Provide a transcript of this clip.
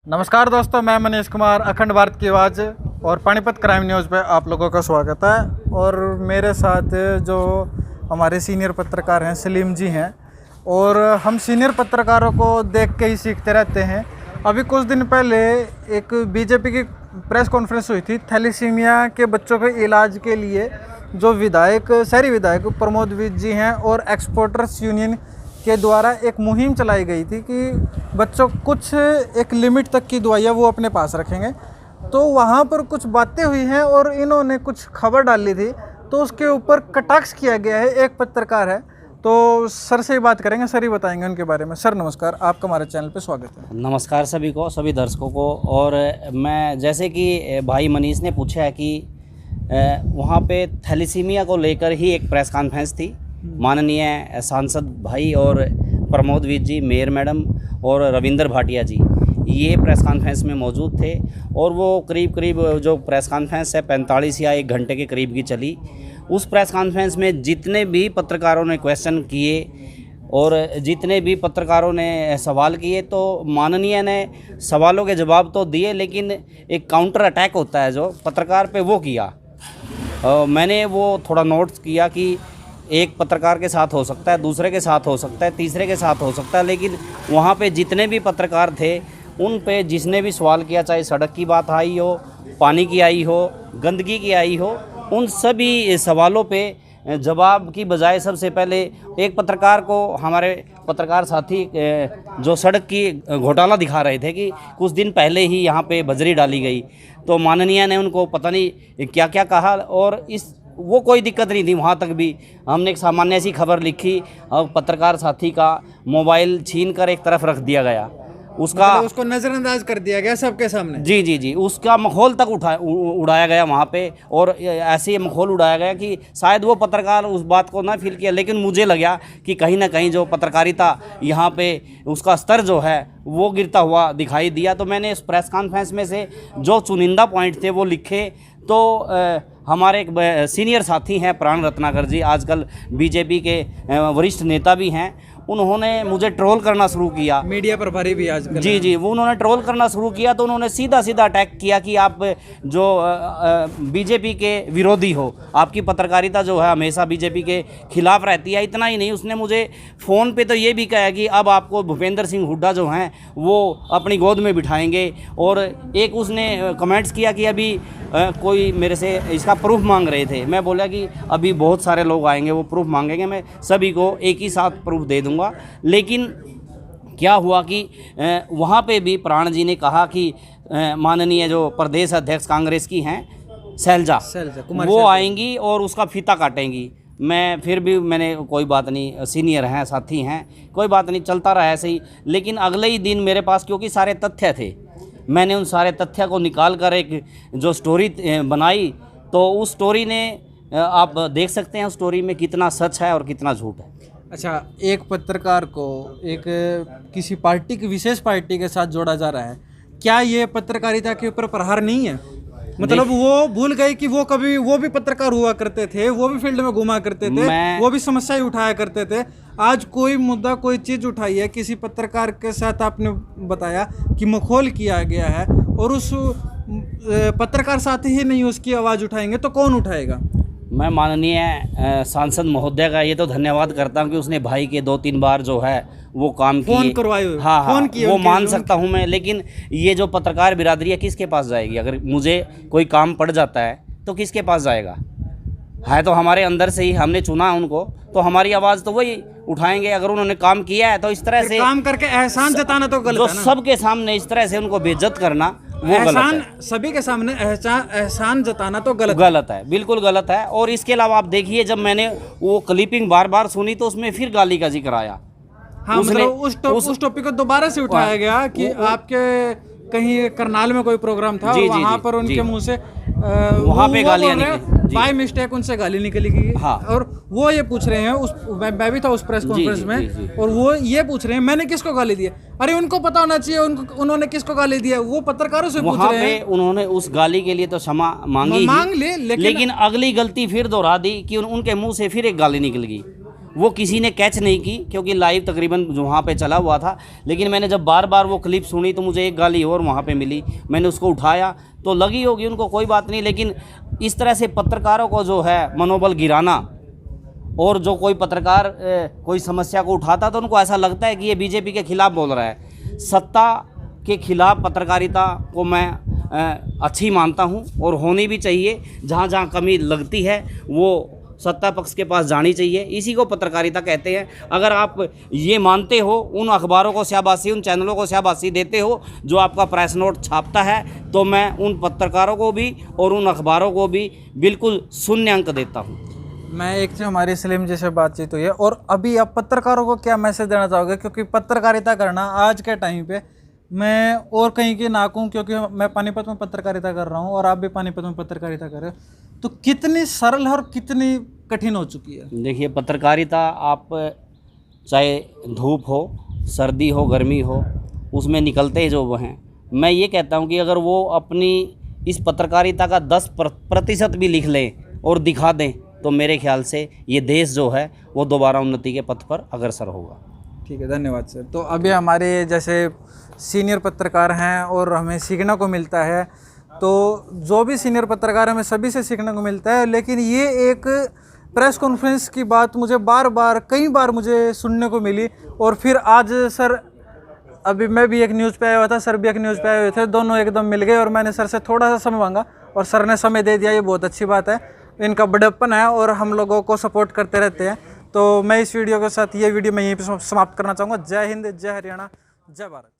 नमस्कार दोस्तों, मैं मनीष कुमार, अखंड भारत की आवाज़ और पानीपत क्राइम न्यूज़ पे आप लोगों का स्वागत है। और मेरे साथ जो हमारे सीनियर पत्रकार हैं सलीम जी हैं, और हम सीनियर पत्रकारों को देख के ही सीखते रहते हैं। अभी कुछ दिन पहले एक बीजेपी की प्रेस कॉन्फ्रेंस हुई थी। थैलीसीमिया के बच्चों के इलाज के लिए जो शहरी विधायक प्रमोद विज जी हैं और एक्सपोर्टर्स यूनियन के द्वारा एक मुहिम चलाई गई थी कि बच्चों कुछ एक लिमिट तक की दवाइयाँ वो अपने पास रखेंगे। तो वहाँ पर कुछ बातें हुई हैं और इन्होंने कुछ खबर डाली थी, तो उसके ऊपर कटाक्ष किया गया है। एक पत्रकार है, तो सर से ही बात करेंगे, सर ही बताएंगे उनके बारे में। सर नमस्कार, आपका हमारे चैनल पे स्वागत है। नमस्कार सभी को, सभी दर्शकों को। और मैं जैसे कि भाई मनीष ने पूछा है कि वहाँ पे थैलीसीमिया को लेकर ही एक प्रेस कॉन्फ्रेंस थी। माननीय सांसद भाई और प्रमोद विज जी, मेयर मैडम और रविंदर भाटिया जी ये प्रेस कॉन्फ्रेंस में मौजूद थे। और वो करीब जो प्रेस कॉन्फ्रेंस है 45 या 1 घंटे के करीब की चली। उस प्रेस कॉन्फ्रेंस में जितने भी पत्रकारों ने क्वेश्चन किए और जितने भी पत्रकारों ने सवाल किए, तो माननीय ने सवालों के जवाब तो दिए, लेकिन एक काउंटर अटैक होता है जो पत्रकार पे वो किया। मैंने वो थोड़ा नोट किया कि एक पत्रकार के साथ हो सकता है, दूसरे के साथ हो सकता है, तीसरे के साथ हो सकता है, लेकिन वहाँ पे जितने भी पत्रकार थे उन पे जिसने भी सवाल किया, चाहे सड़क की बात आई हो, पानी की आई हो, गंदगी की आई हो, उन सभी सवालों पे जवाब की बजाय सबसे पहले एक पत्रकार को हमारे पत्रकार साथी जो सड़क की घोटाला दिखा रहे थे कि कुछ दिन पहले ही यहाँ पे बजरी डाली गई, तो माननीय ने उनको पता नहीं क्या क्या कहा। और वो कोई दिक्कत नहीं थी, वहाँ तक भी हमने एक सामान्य सी खबर लिखी और पत्रकार साथी का मोबाइल छीन कर एक तरफ रख दिया गया, उसको नज़रअंदाज कर दिया गया सबके सामने। जी, उसका मखौल तक उड़ाया गया वहाँ पे। और ऐसे मखौल उड़ाया गया कि शायद वो पत्रकार उस बात को ना फील किया, लेकिन मुझे लगा कि कहीं ना कहीं जो पत्रकारिता यहाँ पे उसका स्तर जो है वो गिरता हुआ दिखाई दिया। तो मैंने इस प्रेस कॉन्फ्रेंस में से जो चुनिंदा पॉइंट थे वो लिखे। तो हमारे एक सीनियर साथी हैं प्राण रत्नाकर जी, आजकल बीजेपी के वरिष्ठ नेता भी हैं, उन्होंने मुझे ट्रोल करना शुरू किया। मीडिया प्रभारी भी आजकल। जी, वो उन्होंने ट्रोल करना शुरू किया। तो उन्होंने सीधा अटैक किया कि आप जो बीजेपी के विरोधी हो, आपकी पत्रकारिता जो है हमेशा बीजेपी के खिलाफ रहती है। इतना ही नहीं, उसने मुझे फ़ोन पे तो ये भी कहा कि अब आपको भूपेंद्र सिंह हुड्डा जो हैं वो अपनी गोद में बिठाएंगे। और एक उसने कमेंट्स किया कि अभी कोई मेरे से इसका प्रूफ मांग रहे थे। मैं बोला कि अभी बहुत सारे लोग आएंगे, वो प्रूफ मांगेंगे, मैं सभी को एक ही साथ प्रूफ दे दूंगा। लेकिन क्या हुआ कि वहाँ पे भी प्राण जी ने कहा कि माननीय जो प्रदेश अध्यक्ष कांग्रेस की हैं शैलजा वो आएंगी और उसका फीता काटेंगी। मैंने कोई बात नहीं, सीनियर हैं, साथी हैं, कोई बात नहीं, चलता रहा ऐसे ही। लेकिन अगले ही दिन मेरे पास क्योंकि सारे तथ्य थे, मैंने उन सारे तथ्य को निकाल कर एक जो स्टोरी बनाई। तो उस स्टोरी ने आप देख सकते हैं उस स्टोरी में कितना सच है और कितना झूठ है। अच्छा, एक पत्रकार को एक किसी पार्टी की विशेष पार्टी के साथ जोड़ा जा रहा है, क्या ये पत्रकारिता के ऊपर प्रहार नहीं है? मतलब वो भूल गए कि वो भी पत्रकार हुआ करते थे, वो भी फील्ड में घुमा करते थे, वो भी समस्याएं उठाया करते थे। आज कोई मुद्दा, कोई चीज़ उठाई है, किसी पत्रकार के साथ आपने बताया कि मखौल किया गया है, और उस पत्रकार साथी ही नहीं उसकी आवाज़ उठाएंगे तो कौन उठाएगा? मैं माननीय सांसद महोदय का ये तो धन्यवाद करता हूँ कि उसने भाई के 2-3 बार जो है वो काम किए, फोन करवाए। हाँ, फोन किए, वो मान सकता हूँ मैं। लेकिन ये जो पत्रकार बिरादरी है किसके पास जाएगी? अगर मुझे कोई काम पड़ जाता है तो किसके पास जाएगा? है तो हमारे अंदर से ही, हमने चुना उनको, तो हमारी आवाज़ तो वही उठाएंगे। अगर उन्होंने काम किया है तो इस तरह से काम करके एहसान जताना तो गलत है ना? सबके सामने इस तरह से उनको बेइज्जत करना वो गलत है। सभी के सामने एहसान जताना तो गलत है, बिल्कुल गलत है। और इसके अलावा आप देखिए, जब मैंने वो क्लिपिंग बार सुनी तो उसमें फिर गाली का जिक्र आया। हाँ, मतलब उस टॉपिक को दोबारा से उठाया गया कि आपके कहीं करनाल में कोई प्रोग्राम था, वहाँ पर उनके मुंह से वहाँ पे गालियाँ निकली, बाय मिस्टेक उनसे गाली निकली गई। हाँ। और वो ये पूछ रहे हैं, मैं भी था उस प्रेस कॉन्फ्रेंस में, और वो ये पूछ रहे हैं मैंने किसको गाली दी है। अरे उनको पता होना चाहिए उन्होंने किसको गाली दिया। वो पत्रकारों से पूछ रहे हैं। उन्होंने उस गाली के लिए तो क्षमा मांग ली, लेकिन अगली गलती फिर दोहरा दी कि उनके मुंह से फिर एक गाली निकल गई। वो किसी ने कैच नहीं की, क्योंकि लाइव तकरीबन वहाँ पे चला हुआ था। लेकिन मैंने जब बार बार वो क्लिप सुनी तो मुझे एक गाली और वहाँ पे मिली, मैंने उसको उठाया तो लगी होगी उनको, कोई बात नहीं। लेकिन इस तरह से पत्रकारों को जो है मनोबल गिराना, और जो कोई पत्रकार कोई समस्या को उठाता तो उनको ऐसा लगता है कि ये बीजेपी के खिलाफ बोल रहा है। सत्ता के खिलाफ पत्रकारिता को मैं अच्छी मानता हूं और होनी भी चाहिए। जहां जहां कमी लगती है वो सत्ता पक्ष के पास जानी चाहिए, इसी को पत्रकारिता कहते हैं। अगर आप ये मानते हो, उन अखबारों को शाबाशी, उन चैनलों को शाबाशी देते हो जो आपका प्रेस नोट छापता है, तो मैं उन पत्रकारों को भी और उन अखबारों को भी बिल्कुल शून्य अंक देता हूँ। मैं एक जो हमारी सलीम जी से बातचीत हुई है, और अभी आप पत्रकारों को क्या मैसेज देना चाहोगे? क्योंकि पत्रकारिता करना आज के टाइम पे, मैं और कहीं की ना कहूँ, क्योंकि मैं पानीपत में पत्रकारिता कर रहा हूँ और आप भी पानीपत में पत्रकारिता कर रहे हो, तो कितनी सरल है और कितनी कठिन हो चुकी है। देखिए, पत्रकारिता आप चाहे धूप हो, सर्दी हो, गर्मी हो, उसमें निकलते जो वो हैं, मैं ये कहता हूँ कि अगर वो अपनी इस पत्रकारिता का 10% भी लिख लें और दिखा दें तो मेरे ख्याल से ये देश जो है वो दोबारा उन्नति के पथ पर अग्रसर होगा। ठीक है, धन्यवाद सर। तो अभी हमारे जैसे सीनियर पत्रकार हैं और हमें सीखने को मिलता है, तो जो भी सीनियर पत्रकार हमें सभी से सीखने को मिलता है, लेकिन ये एक प्रेस कॉन्फ्रेंस की बात मुझे कई बार मुझे सुनने को मिली। और फिर आज सर, अभी मैं भी एक न्यूज़ पे आया हुआ था, सर भी एक न्यूज़ पे आए हुए थे, दोनों एकदम मिल गए और मैंने सर से थोड़ा सा समय मांगा और सर ने समय दे दिया। ये बहुत अच्छी बात है, इनका बड़प्पन है और हम लोगों को सपोर्ट करते रहते हैं। तो मैं इस वीडियो के साथ, ये वीडियो मैं यहीं पर समाप्त करना चाहूँगा। जय हिंद, जय हरियाणा, जय भारत।